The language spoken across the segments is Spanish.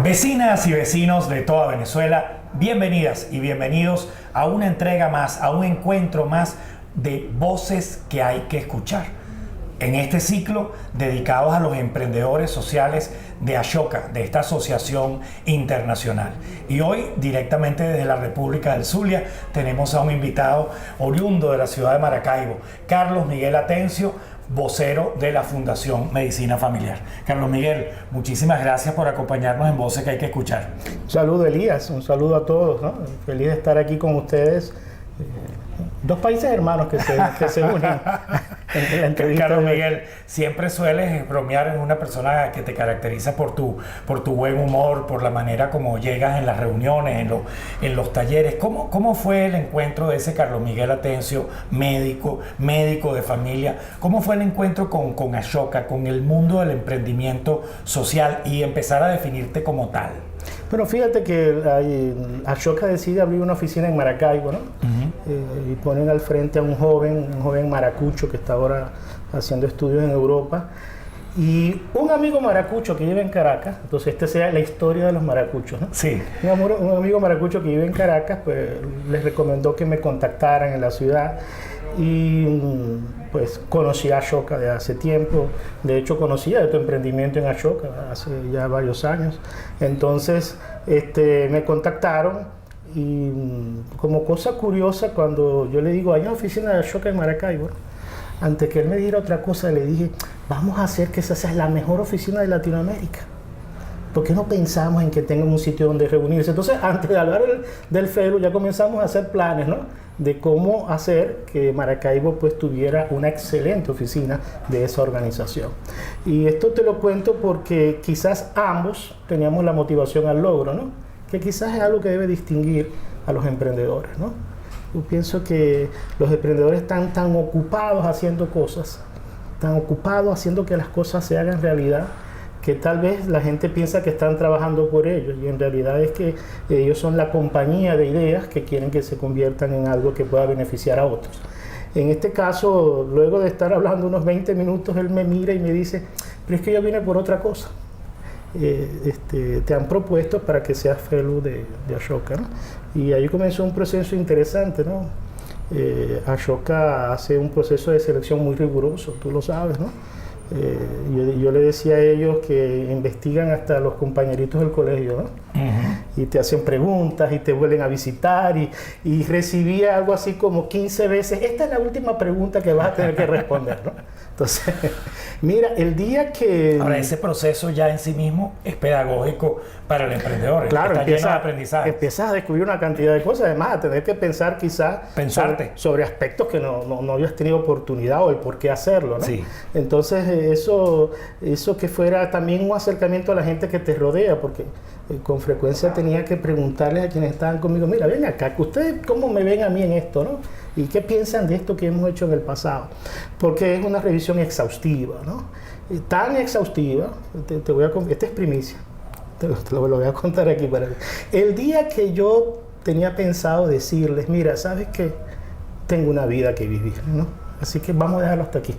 Vecinas y vecinos de toda Venezuela, bienvenidas y bienvenidos a una entrega más, a un encuentro más de voces que hay que escuchar. En este ciclo dedicados a los emprendedores sociales de Ashoka, de esta asociación internacional. Y hoy, directamente desde la República del Zulia, tenemos a un invitado oriundo de la ciudad de Maracaibo, Carlos Miguel Atencio, vocero de la Fundación Medicina Familiar. Carlos Miguel, muchísimas gracias por acompañarnos en Voces que hay que escuchar. Un saludo, Elías, un saludo a todos, ¿no? Feliz de estar aquí con ustedes. Dos países hermanos que se unen en la entrevista. Carlos Miguel, siempre sueles bromear, en una persona que te caracteriza por tu buen humor, por la manera como llegas en las reuniones, en los talleres. ¿Cómo fue el encuentro de ese Carlos Miguel Atencio, médico de familia? ¿Cómo fue el encuentro con Ashoka, con el mundo del emprendimiento social y empezar a definirte como tal? Bueno, fíjate que Ashoka decide abrir una oficina en Maracaibo, ¿no? Y ponen al frente a un joven maracucho que está ahora haciendo estudios en Europa. Y un amigo maracucho que vive en Caracas, entonces esta sea la historia de los maracuchos, ¿no? Sí. Un amigo maracucho que vive en Caracas, pues les recomendó que me contactaran en la ciudad. Y pues conocí a Ashoka de hace tiempo. De hecho, conocía de tu emprendimiento en Ashoka hace ya varios años. Entonces me contactaron y como cosa curiosa, cuando yo le digo, hay una oficina de Ashoka en Maracaibo, antes que él me dijera otra cosa, le dije, vamos a hacer que esa sea la mejor oficina de Latinoamérica. ¿Por qué no pensamos en que tengan un sitio donde reunirse? Entonces, antes de hablar del FELU, ya comenzamos a hacer planes, ¿no?, de cómo hacer que Maracaibo pues tuviera una excelente oficina de esa organización. Y esto te lo cuento porque quizás ambos teníamos la motivación al logro, ¿no?, que quizás es algo que debe distinguir a los emprendedores, ¿no? Yo pienso que los emprendedores están tan ocupados haciendo cosas, tan ocupados haciendo que las cosas se hagan realidad, que tal vez la gente piensa que están trabajando por ellos, y en realidad es que ellos son la compañía de ideas que quieren que se conviertan en algo que pueda beneficiar a otros. En este caso, luego de estar hablando unos 20 minutos, él me mira y me dice, pero es que yo vine por otra cosa. Te han propuesto para que seas fellow de Ashoka, ¿no? Y ahí comenzó un proceso interesante, ¿no? Ashoka hace un proceso de selección muy riguroso, tú lo sabes, ¿no? Yo le decía a ellos que investigan hasta los compañeritos del colegio, ¿no? Y te hacen preguntas y te vuelven a visitar y recibía algo así como 15 veces, esta es la última pregunta que vas a tener que responder, ¿no? Entonces, mira, el día que... Ahora, ese proceso ya en sí mismo es pedagógico para el emprendedor. Claro, está lleno de aprendizaje. Empiezas a descubrir una cantidad de cosas, además a tener que pensar quizás sobre aspectos que no habías tenido oportunidad o el por qué hacerlo, ¿no? Sí. Entonces, eso que fuera también un acercamiento a la gente que te rodea, porque con frecuencia tenía que preguntarles a quienes estaban conmigo, mira, ven acá, ¿ustedes cómo me ven a mí en esto, no? ¿Y qué piensan de esto que hemos hecho en el pasado? Porque es una revisión exhaustiva, ¿no? Tan exhaustiva, esta es primicia, te lo voy a contar aquí para ti. El día que yo tenía pensado decirles, mira, ¿sabes qué? Tengo una vida que vivir, ¿no? Así que vamos a dejarlo hasta aquí.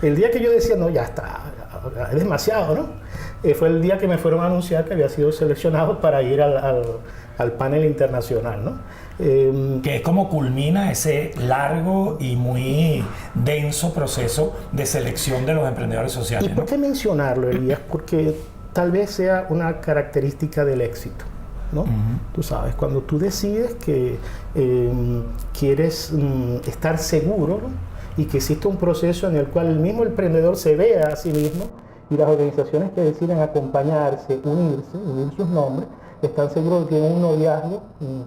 El día que yo decía, no, ya está, es demasiado, ¿no? Fue el día que me fueron a anunciar que había sido seleccionado para ir al panel internacional, ¿no? Que es como culmina ese largo y muy denso proceso de selección de los emprendedores sociales, ¿Y por qué mencionarlo, Elías? Porque tal vez sea una característica del éxito, ¿no? Tú sabes, cuando tú decides que quieres estar seguro, ¿no?, y que existe un proceso en el cual el mismo emprendedor se vea a sí mismo, y las organizaciones que deciden acompañarse, unir sus nombres, están seguros de que tienen un noviazgo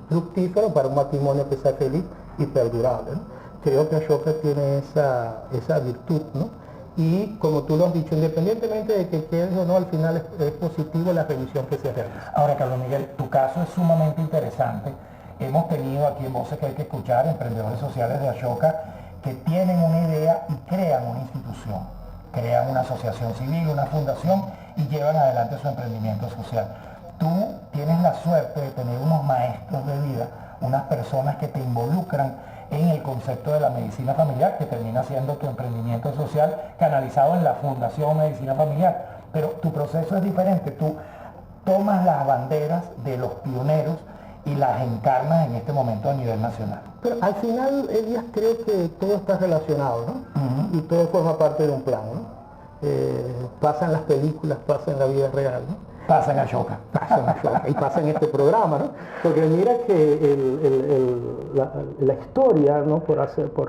fructífero para un matrimonio que sea feliz y perdurable, ¿no? Creo que Ashoka tiene esa virtud, ¿no? Y como tú lo has dicho, independientemente de que quede o no, al final es positivo la revisión que se realiza. Ahora, Carlos Miguel, tu caso es sumamente interesante. Hemos tenido aquí en Voces que hay que escuchar emprendedores sociales de Ashoka que tienen una idea y crean una institución, crean una asociación civil, una fundación y llevan adelante su emprendimiento social. Tú tienes la suerte de tener unos maestros de vida, unas personas que te involucran en el concepto de la medicina familiar, que termina siendo tu emprendimiento social canalizado en la Fundación Medicina Familiar. Pero tu proceso es diferente. Tú tomas las banderas de los pioneros y las encarnas en este momento a nivel nacional. Pero al final, Elías, creo que todo está relacionado, ¿no? Y todo forma parte de un plan, ¿no? Pasa en las películas, pasa en la vida real, ¿no? Pasa en Ashoka. Pasa en Ashoka y pasa en este programa, ¿no? Porque mira que la historia, ¿no? Por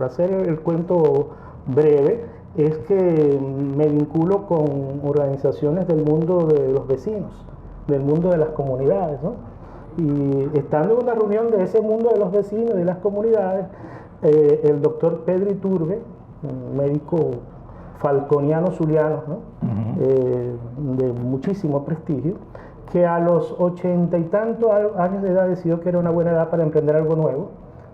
hacer el cuento breve, es que me vinculo con organizaciones del mundo de los vecinos, del mundo de las comunidades, ¿no? Y estando en una reunión de ese mundo de los vecinos y de las comunidades, el doctor Pedro Iturbe, un médico falconiano zuliano, ¿no? De muchísimo prestigio, que a los 80 y tantos años de edad decidió que era una buena edad para emprender algo nuevo,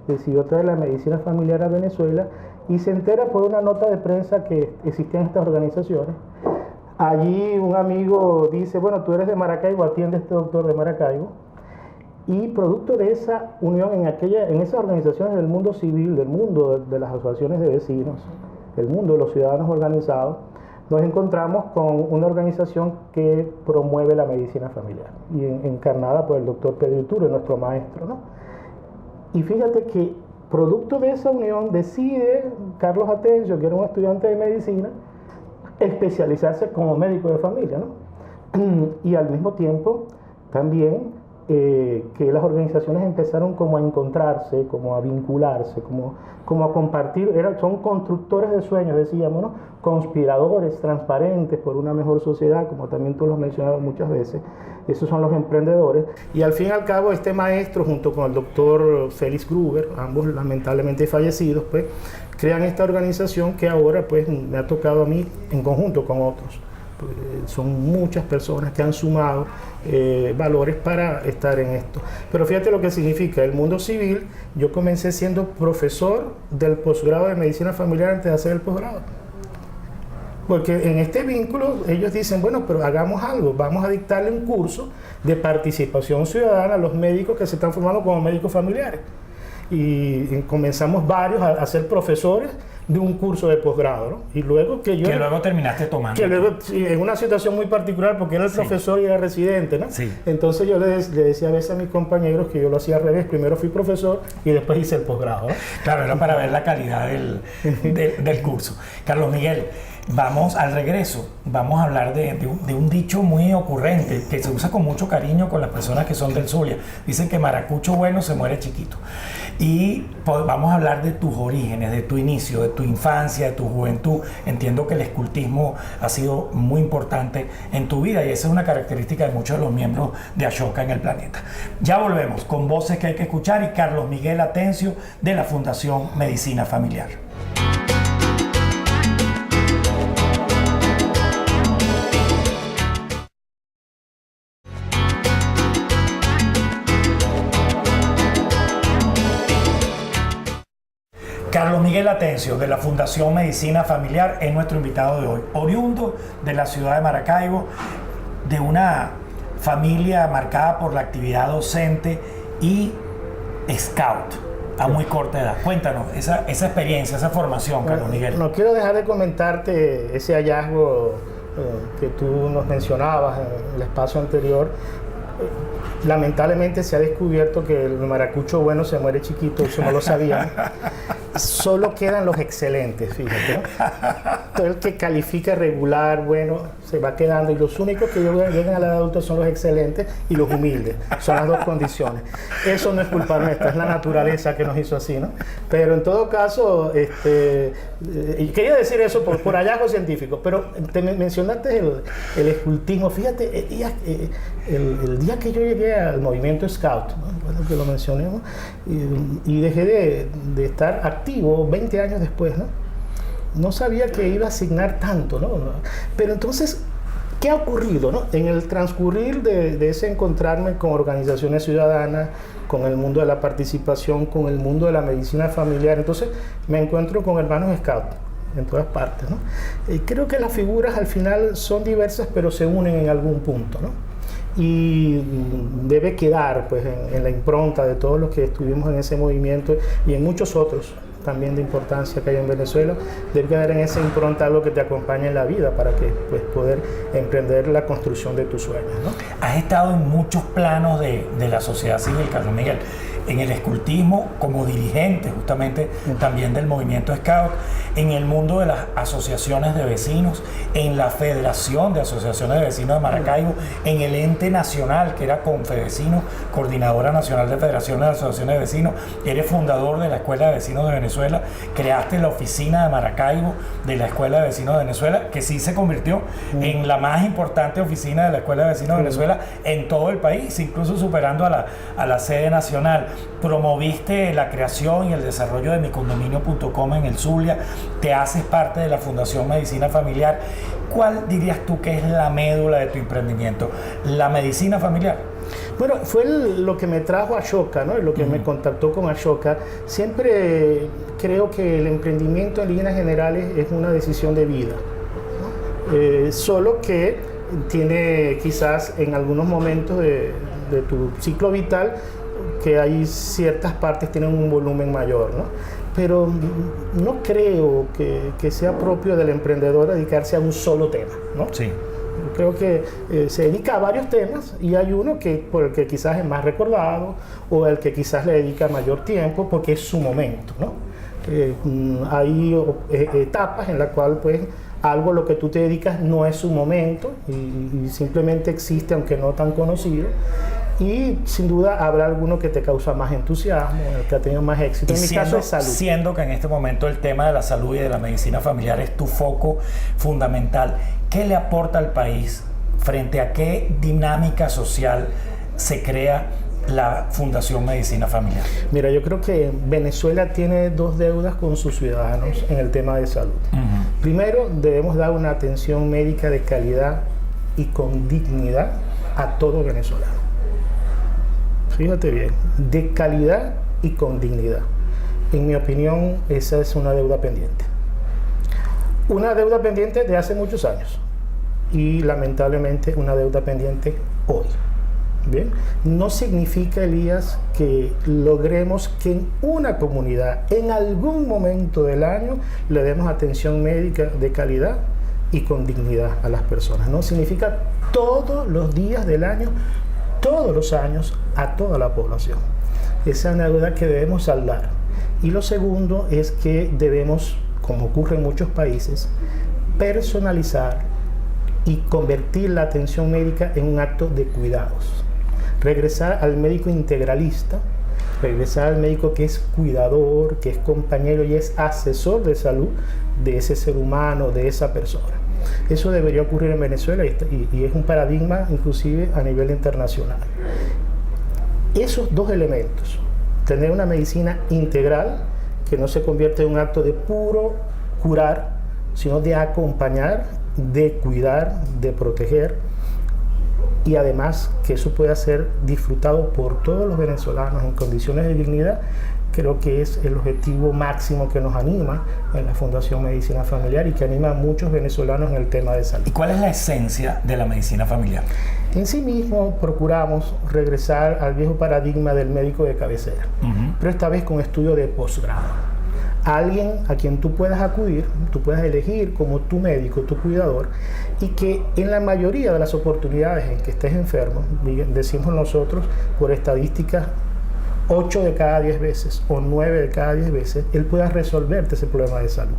decidió traer la medicina familiar a Venezuela y se entera por una nota de prensa que existían estas organizaciones. Allí un amigo dice, bueno, tú eres de Maracaibo, atiende a este doctor de Maracaibo. Y producto de esa unión en esas organizaciones del mundo civil, del mundo de las asociaciones de vecinos, el mundo de los ciudadanos organizados, nos encontramos con una organización que promueve la medicina familiar y encarnada por el doctor Pedro Iturbe, nuestro maestro, ¿no? Y fíjate que producto de esa unión decide Carlos Atencio, que era un estudiante de medicina, especializarse como médico de familia, ¿no? Y al mismo tiempo también que las organizaciones empezaron como a encontrarse, como a vincularse, como a compartir, son constructores de sueños, decíamos, ¿no? Conspiradores transparentes por una mejor sociedad, como también tú lo has mencionado muchas veces. Esos son los emprendedores. Y al fin y al cabo, este maestro, junto con el doctor Félix Gruber, ambos lamentablemente fallecidos, pues, crean esta organización que ahora pues, me ha tocado a mí en conjunto con otros. Son muchas personas que han sumado valores para estar en esto. Pero fíjate lo que significa el mundo civil. Yo comencé siendo profesor del posgrado de medicina familiar antes de hacer el posgrado. Porque en este vínculo ellos dicen, bueno, pero hagamos algo, vamos a dictarle un curso de participación ciudadana a los médicos que se están formando como médicos familiares. Y comenzamos varios a ser profesores de un curso de posgrado, ¿no? Y luego que luego terminaste tomando. Que luego, sí, en una situación muy particular, porque era el profesor y era residente, ¿no? Sí. Entonces yo le decía a veces a mis compañeros que yo lo hacía al revés, primero fui profesor y después hice el posgrado, ¿no? Claro, era para ver la calidad del curso. Carlos Miguel, vamos al regreso, vamos a hablar de un dicho muy ocurrente que se usa con mucho cariño con las personas que son del Zulia. Dicen que maracucho bueno se muere chiquito. Y pues, vamos a hablar de tus orígenes, de tu inicio, de tu infancia, de tu juventud. Entiendo que el escultismo ha sido muy importante en tu vida y esa es una característica de muchos de los miembros de Ashoka en el planeta. Ya volvemos con Voces que hay que escuchar y Carlos Miguel Atencio de la Fundación Medicina Familiar. Carlos Miguel Atencio, de la Fundación Medicina Familiar, es nuestro invitado de hoy. Oriundo de la ciudad de Maracaibo, de una familia marcada por la actividad docente y scout a muy corta edad. Cuéntanos esa experiencia, esa formación, Carlos Miguel. No quiero dejar de comentarte ese hallazgo que tú nos mencionabas en el espacio anterior. Lamentablemente se ha descubierto que el maracucho bueno se muere chiquito, eso no lo sabían. Solo quedan los excelentes, fíjate, ¿no? Todo el que califica regular, bueno, se va quedando. Y los únicos que llegan a la edad adulta son los excelentes y los humildes. Son las dos condiciones. Eso no es culpa nuestra, es la naturaleza que nos hizo así, ¿no? Pero en todo caso, quería decir eso por hallazgo científico, pero te mencionaste el escultismo. Fíjate, el día que yo llegué al movimiento Scout, ¿no? Bueno, que lo mencionemos, y dejé de estar activo 20 años después, ¿no? No sabía que iba a asignar tanto, ¿no? Pero entonces, ¿qué ha ocurrido, no? En el transcurrir de ese encontrarme con organizaciones ciudadanas, con el mundo de la participación, con el mundo de la medicina familiar, entonces me encuentro con hermanos Scout en todas partes, ¿no? Creo que las figuras al final son diversas, pero se unen en algún punto, ¿no? Y debe quedar pues en la impronta de todos los que estuvimos en ese movimiento y en muchos otros también de importancia que hay en Venezuela. Debe quedar en esa impronta algo que te acompañe en la vida para que pues, poder emprender la construcción de tus sueños, ¿no? Has estado en muchos planos de la sociedad civil, Carlos Miguel. En el escultismo, como dirigente justamente también del movimiento Scout, en el mundo de las asociaciones de vecinos, en la Federación de Asociaciones de Vecinos de Maracaibo, en el ente nacional que era Confedecinos, Coordinadora Nacional de Federaciones de Asociaciones de Vecinos, eres fundador de la Escuela de Vecinos de Venezuela, creaste la oficina de Maracaibo de la Escuela de Vecinos de Venezuela, que sí se convirtió en la más importante oficina de la Escuela de Vecinos de Venezuela en todo el país, incluso superando a la sede nacional. Promoviste la creación y el desarrollo de micondominio.com en el Zulia, te haces parte de la Fundación Medicina Familiar. ¿Cuál dirías tú que es la médula de tu emprendimiento? ¿La medicina familiar? Bueno, fue lo que me trajo a Ashoka, ¿no? Lo que me contactó con Ashoka. Siempre creo que el emprendimiento en líneas generales es una decisión de vida, ¿no? Solo que tiene quizás en algunos momentos de tu ciclo vital que hay ciertas partes tienen un volumen mayor, ¿no? Pero no creo que sea propio del emprendedor dedicarse a un solo tema, ¿no? Sí. Creo que se dedica a varios temas y hay uno por el que quizás es más recordado o al que quizás le dedica mayor tiempo porque es su momento, ¿no? Hay etapas en las cuales pues algo a lo que tú te dedicas no es su momento y simplemente existe aunque no tan conocido. Y sin duda habrá alguno que te causa más entusiasmo, el que ha tenido más éxito. En mi caso es salud. Siendo que en este momento el tema de la salud y de la medicina familiar es tu foco fundamental, ¿qué le aporta al país? ¿Frente a qué dinámica social se crea la Fundación Medicina Familiar? Mira, yo creo que Venezuela tiene dos deudas con sus ciudadanos en el tema de salud. Primero, debemos dar una atención médica de calidad y con dignidad a todo venezolano. Fíjate bien, de calidad y con dignidad. En mi opinión, esa es una deuda pendiente. Una deuda pendiente de hace muchos años y lamentablemente una deuda pendiente hoy. Bien, no significa, Elías, que logremos que en una comunidad, en algún momento del año, le demos atención médica de calidad y con dignidad a las personas. No significa todos los días del año, todos los años, a toda la población. Esa es una deuda que debemos saldar. Y lo segundo es que debemos, como ocurre en muchos países, personalizar y convertir la atención médica en un acto de cuidados. Regresar al médico integralista, regresar al médico que es cuidador, que es compañero y es asesor de salud de ese ser humano, de esa persona. Eso debería ocurrir en Venezuela y es un paradigma inclusive a nivel internacional. Esos dos elementos, tener una medicina integral que no se convierte en un acto de puro curar, sino de acompañar, de cuidar, de proteger, y además que eso pueda ser disfrutado por todos los venezolanos en condiciones de dignidad, creo que es el objetivo máximo que nos anima en la Fundación Medicina Familiar y que anima a muchos venezolanos en el tema de salud. ¿Y cuál es la esencia de la medicina familiar? En sí mismo procuramos regresar al viejo paradigma del médico de cabecera, pero esta vez con estudio de posgrado. Alguien a quien tú puedas acudir, tú puedas elegir como tu médico, tu cuidador, y que en la mayoría de las oportunidades en que estés enfermo, decimos nosotros por estadísticas, 8 de cada 10 veces o 9 de cada 10 veces, él pueda resolverte ese problema de salud.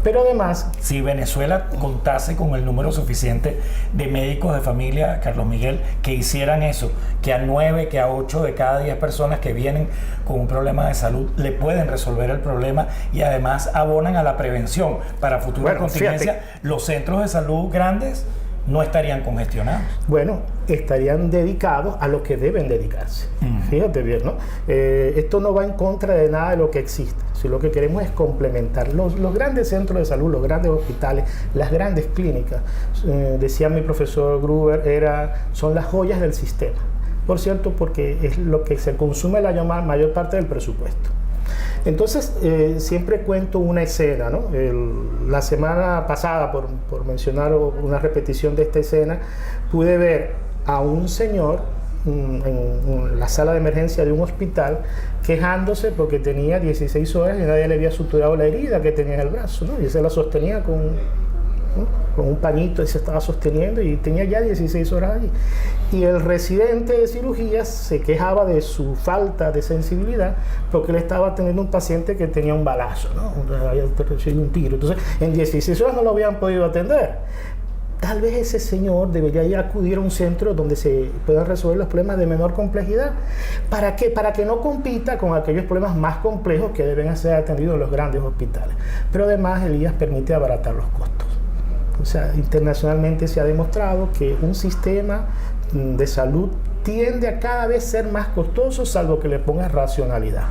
Pero además, si Venezuela contase con el número suficiente de médicos de familia, Carlos Miguel, que hicieran eso, que a 9, que a 8 de cada 10 personas que vienen con un problema de salud le pueden resolver el problema y además abonan a la prevención para futuras contingencias, los centros de salud grandes no estarían congestionados. Bueno, estarían dedicados a lo que deben dedicarse. Fíjate bien, ¿no? Esto no va en contra de nada de lo que existe. Si lo que queremos es complementar los grandes centros de salud, los grandes hospitales, las grandes clínicas, decía mi profesor Gruber, son las joyas del sistema. Por cierto, porque es lo que se consume la mayor parte del presupuesto. Entonces, siempre cuento una escena, ¿no? La semana pasada, por mencionar una repetición de esta escena, pude ver a un señor en la sala de emergencia de un hospital quejándose porque tenía 16 horas y nadie le había suturado la herida que tenía en el brazo, ¿no? Y se la sostenía con un pañito y se estaba sosteniendo y tenía ya 16 horas allí. Y el residente de cirugía se quejaba de su falta de sensibilidad porque él estaba atendiendo un paciente que tenía un balazo, ¿no? Había recibido un tiro. Entonces, en 16 horas no lo habían podido atender. Tal vez ese señor debería ir a acudir a un centro donde se puedan resolver los problemas de menor complejidad. ¿Para qué? Para que no compita con aquellos problemas más complejos que deben ser atendidos en los grandes hospitales. Pero además, Elías permite abaratar los costos. O sea, internacionalmente se ha demostrado que un sistema de salud tiende a cada vez ser más costoso, salvo que le pongas racionalidad.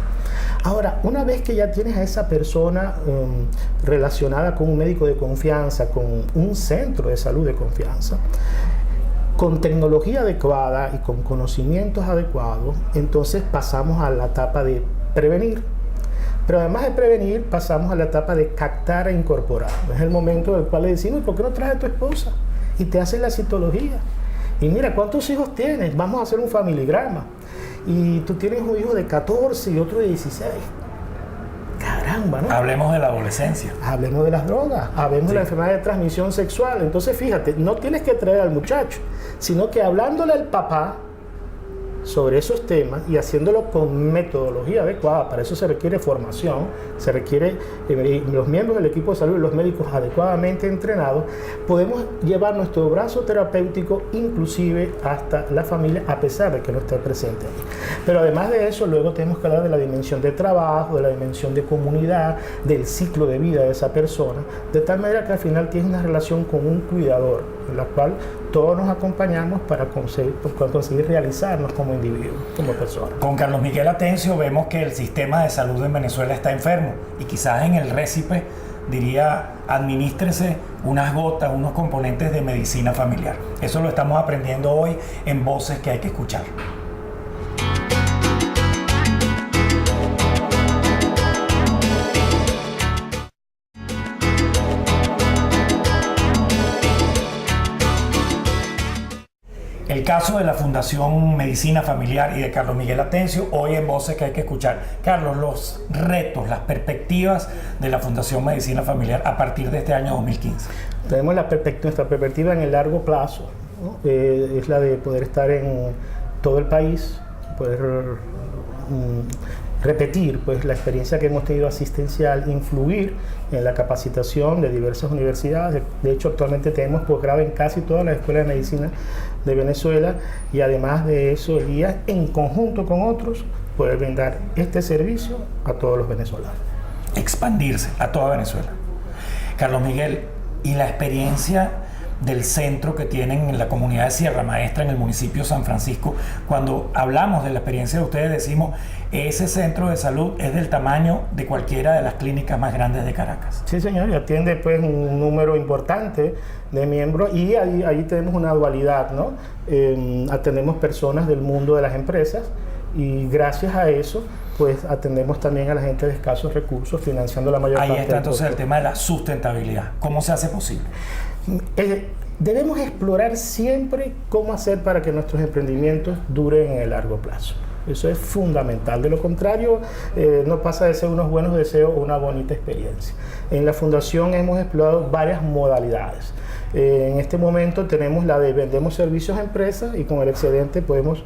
Ahora, una vez que ya tienes a esa persona relacionada con un médico de confianza, con un centro de salud de confianza, con tecnología adecuada y con conocimientos adecuados, entonces pasamos a la etapa de prevenir. Pero además de prevenir, pasamos a la etapa de captar e incorporar. Es el momento en el cual le decimos, ¿por qué no traes a tu esposa? Y te hacen la citología. Y mira, ¿cuántos hijos tienes? Vamos a hacer un familigrama. Y tú tienes un hijo de 14 y otro de 16. Caramba, ¿no? Hablemos de la adolescencia. Hablemos de las drogas, hablemos de la enfermedad de transmisión sexual. Entonces, fíjate, no tienes que traer al muchacho, sino que hablándole al papá sobre esos temas y haciéndolo con metodología adecuada. Para eso se requiere formación, se requiere los miembros del equipo de salud y los médicos adecuadamente entrenados. Podemos llevar nuestro brazo terapéutico inclusive hasta la familia, a pesar de que no esté presente ahí. Pero además de eso, luego tenemos que hablar de la dimensión de trabajo, de la dimensión de comunidad, del ciclo de vida de esa persona, de tal manera que al final tienes una relación con un cuidador, en la cual todos nos acompañamos para conseguir realizarnos como individuos, como personas. Con Carlos Miguel Atencio vemos que el sistema de salud en Venezuela está enfermo y quizás en el récipe diría, administrese unas gotas, unos componentes de medicina familiar. Eso lo estamos aprendiendo hoy en Voces que hay que escuchar. El caso de la Fundación Medicina Familiar y de Carlos Miguel Atencio, hoy en Voces que hay que escuchar. Carlos, los retos, las perspectivas de la Fundación Medicina Familiar a partir de este año 2015. Tenemos nuestra perspectiva en el largo plazo, ¿no? Es la de poder estar en todo el país, poder repetir pues, la experiencia que hemos tenido asistencial, influir en la capacitación de diversas universidades. De hecho, actualmente tenemos posgrado en casi todas las escuelas de medicina de Venezuela y además de eso, Elías, en conjunto con otros, poder brindar este servicio a todos los venezolanos. Expandirse a toda Venezuela. Carlos Miguel, ¿y la experiencia del centro que tienen en la comunidad de Sierra Maestra, en el municipio de San Francisco? Cuando hablamos de la experiencia de ustedes, decimos, ese centro de salud es del tamaño de cualquiera de las clínicas más grandes de Caracas. Sí, señor, y atiende pues un número importante de miembros y ahí tenemos una dualidad, ¿no? Atendemos personas del mundo de las empresas y gracias a eso pues atendemos también a la gente de escasos recursos, financiando la mayor parte del costo. Ahí está entonces el tema de la sustentabilidad. ¿Cómo se hace posible? Debemos explorar siempre cómo hacer para que nuestros emprendimientos duren en el largo plazo. Eso es fundamental. De lo contrario, no pasa de ser unos buenos deseos o una bonita experiencia. En la Fundación hemos explorado varias modalidades. En este momento tenemos la de vendemos servicios a empresas y con el excedente podemos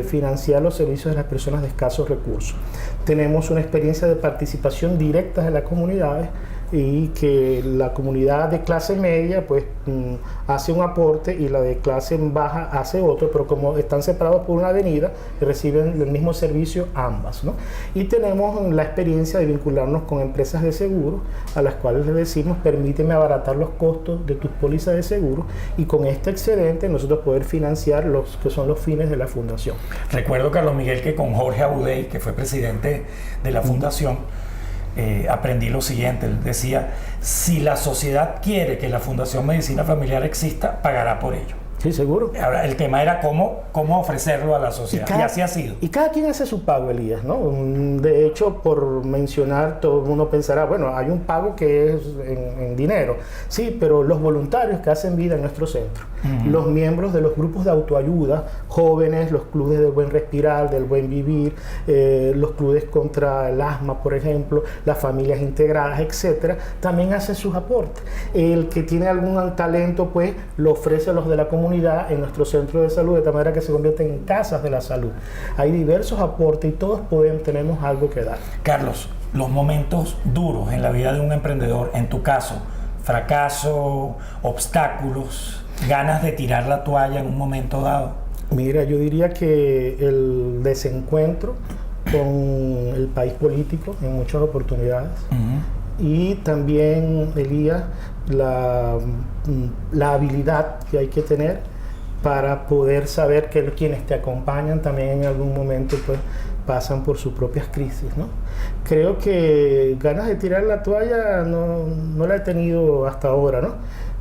financiar los servicios de las personas de escasos recursos. Tenemos una experiencia de participación directa de las comunidades y que la comunidad de clase media pues hace un aporte y la de clase baja hace otro, pero como están separados por una avenida, reciben el mismo servicio ambas, ¿no? Y tenemos la experiencia de vincularnos con empresas de seguro a las cuales les decimos, permíteme abaratar los costos de tus pólizas de seguro y con este excedente nosotros poder financiar los que son los fines de la fundación. Recuerdo, Carlos Miguel, que con Jorge Abudey, que fue presidente de la fundación, aprendí lo siguiente. Él decía, si la sociedad quiere que la Fundación Medicina Familiar exista, pagará por ello. Sí, seguro. Ahora, el tema era cómo ofrecerlo a la sociedad. Y así ha sido. Y cada quien hace su pago, Elías, ¿no? De hecho, por mencionar, todo uno pensará, bueno, hay un pago que es en dinero. Sí, pero los voluntarios que hacen vida en nuestro centro, los miembros de los grupos de autoayuda, jóvenes, los clubes del buen respirar, del buen vivir, los clubes contra el asma, por ejemplo, las familias integradas, etcétera, también hacen sus aportes. El que tiene algún talento, pues, lo ofrece a los de la comunidad en nuestro centro de salud, de tal manera que se convierten en casas de la salud. Hay diversos aportes y todos tenemos algo que dar. Carlos, los momentos duros en la vida de un emprendedor, en tu caso, fracaso, obstáculos, ganas de tirar la toalla en un momento dado. Mira, yo diría que el desencuentro con el país político en muchas oportunidades, y también, Elías, la habilidad que hay que tener para poder saber que quienes te acompañan también en algún momento pues pasan por sus propias crisis, ¿no? Creo que ganas de tirar la toalla no la he tenido hasta ahora, ¿no?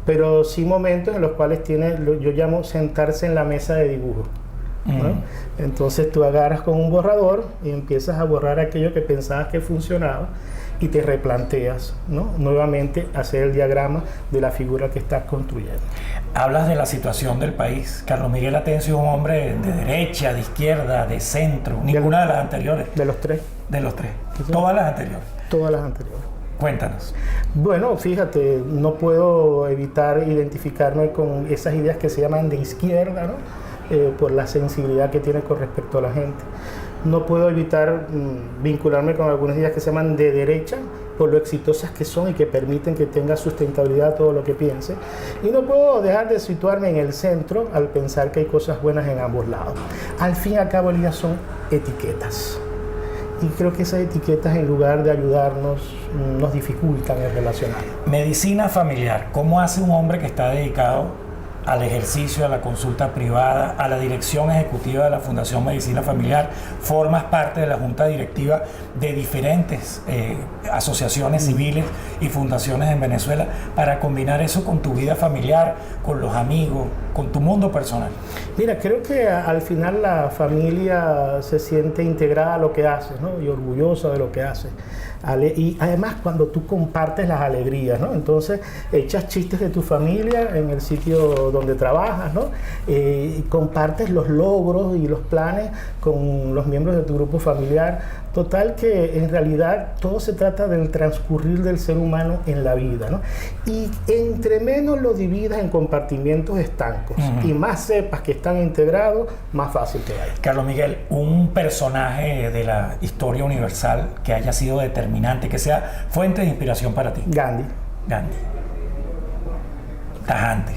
Pero sí momentos en los cuales yo llamo sentarse en la mesa de dibujo, ¿no? Entonces tú agarras con un borrador y empiezas a borrar aquello que pensabas que funcionaba y te replanteas, ¿no? Nuevamente hacer el diagrama de la figura que estás construyendo. Hablas de la situación del país. Carlos Miguel Atencio es un hombre de derecha, de izquierda, de centro, ninguna de las anteriores. De los tres. De los tres. ¿Sí? Todas las anteriores. Todas las anteriores. Cuéntanos. Bueno, fíjate, no puedo evitar identificarme con esas ideas que se llaman de izquierda, ¿no? Por la sensibilidad que tiene con respecto a la gente. No puedo evitar vincularme con algunas ideas que se llaman de derecha, por lo exitosas que son y que permiten que tenga sustentabilidad todo lo que piense. Y no puedo dejar de situarme en el centro al pensar que hay cosas buenas en ambos lados. Al fin y al cabo, Elías, son etiquetas. Y creo que esas etiquetas, en lugar de ayudarnos, nos dificultan el relacionar. Medicina familiar. ¿Cómo hace un hombre que está dedicado al ejercicio, a la consulta privada, a la dirección ejecutiva de la Fundación Medicina Familiar? Formas parte de la junta directiva de diferentes asociaciones civiles y fundaciones en Venezuela, para combinar eso con tu vida familiar, con los amigos, con tu mundo personal. Mira, creo que al final la familia se siente integrada a lo que hace, ¿no? Y orgullosa de lo que hace. Y además cuando tú compartes las alegrías, ¿no? Entonces echas chistes de tu familia en el sitio donde trabajas, ¿no? Compartes los logros y los planes con los miembros de tu grupo familiar. Total que en realidad todo se trata del transcurrir del ser humano en la vida, ¿no? Y entre menos lo dividas en compartimientos estancos y más sepas que están integrados, más fácil te va a ir. Carlos Miguel, un personaje de la historia universal que haya sido determinante, que sea fuente de inspiración para ti. Gandhi. Tajante.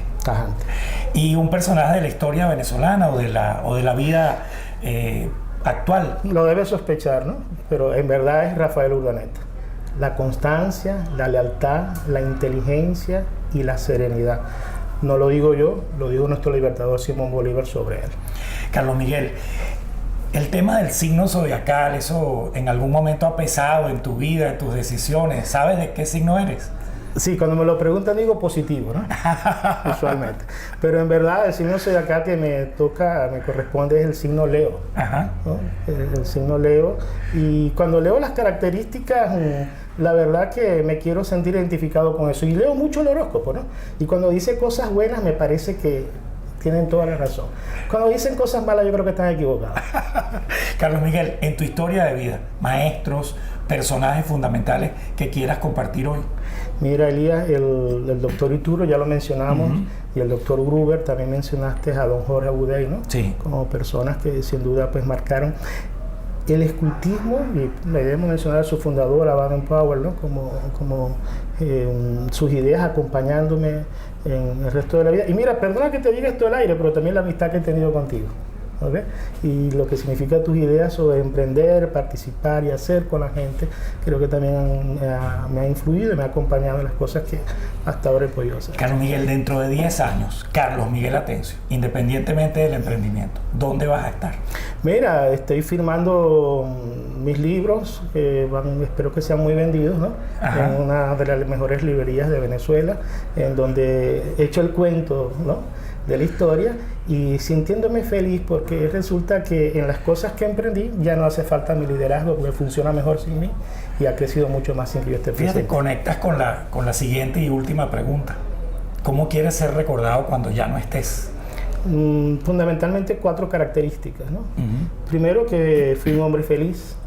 Y un personaje de la historia venezolana o de la vida actual. Lo debes sospechar, ¿no? Pero en verdad es Rafael Urdaneta. La constancia, la lealtad, la inteligencia y la serenidad. No lo digo yo, lo digo nuestro libertador Simón Bolívar sobre él. Carlos Miguel, el tema del signo zodiacal, ¿eso en algún momento ha pesado en tu vida, en tus decisiones? ¿Sabes de qué signo eres? Sí, cuando me lo preguntan digo positivo, ¿no? Usualmente. Pero en verdad el signo zodiacal que me corresponde es el signo Leo. ¿No? El signo Leo. Y cuando leo las características, la verdad que me quiero sentir identificado con eso. Y leo mucho el horóscopo, ¿no? Y cuando dice cosas buenas me parece que tienen toda la razón. Cuando dicen cosas malas yo creo que están equivocados. Carlos Miguel, en tu historia de vida, maestros, personajes fundamentales que quieras compartir hoy. Mira, Elías, el doctor Ituro ya lo mencionamos, y el doctor Gruber, también mencionaste a don Jorge Abudey, ¿no? Sí. Como personas que sin duda pues marcaron el escultismo, y debemos mencionar a su fundador, a Baden Powell, ¿no? Como sus ideas acompañándome en el resto de la vida. Y mira, perdona que te diga esto al aire, pero también la amistad que he tenido contigo. ¿ok? Y lo que significa tus ideas sobre emprender, participar y hacer con la gente, creo que también me ha influido y me ha acompañado en las cosas que hasta ahora he podido hacer. Carlos Miguel, dentro de 10 años, Carlos Miguel Atencio, independientemente del emprendimiento, ¿dónde vas a estar? Mira, estoy firmando mis libros, que espero que sean muy vendidos, ¿no? En una de las mejores librerías de Venezuela, en donde he hecho el cuento, ¿no?, de la historia, y sintiéndome feliz porque resulta que en las cosas que emprendí ya no hace falta mi liderazgo, porque funciona mejor sin mí y ha crecido mucho más sin que yo esté presente. Fíjate, conectas con la siguiente y última pregunta. ¿Cómo quieres ser recordado cuando ya no estés? Fundamentalmente 4 características, ¿no? Primero, que fui un hombre feliz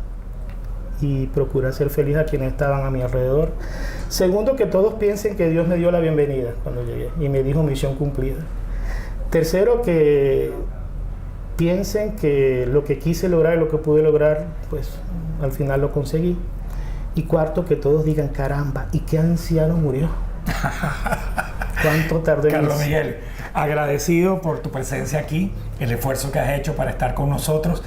y procuré ser feliz a quienes estaban a mi alrededor. Segundo, que todos piensen que Dios me dio la bienvenida cuando llegué y me dijo misión cumplida. Tercero, que piensen que lo que quise lograr y lo que pude lograr, pues al final lo conseguí. Y cuarto, que todos digan, caramba, ¿y qué anciano murió? ¿Cuánto tardó en Carlos Miguel, agradecido por tu presencia aquí, el esfuerzo que has hecho para estar con nosotros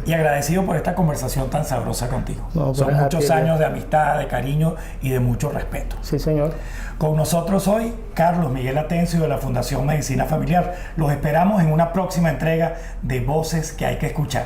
y agradecido por esta conversación tan sabrosa contigo. Son muchos años de amistad, de cariño y de mucho respeto. Sí, señor. Con nosotros hoy, Carlos Miguel Atencio de la Fundación Medicina Familiar. Los esperamos en una próxima entrega de Voces que hay que escuchar.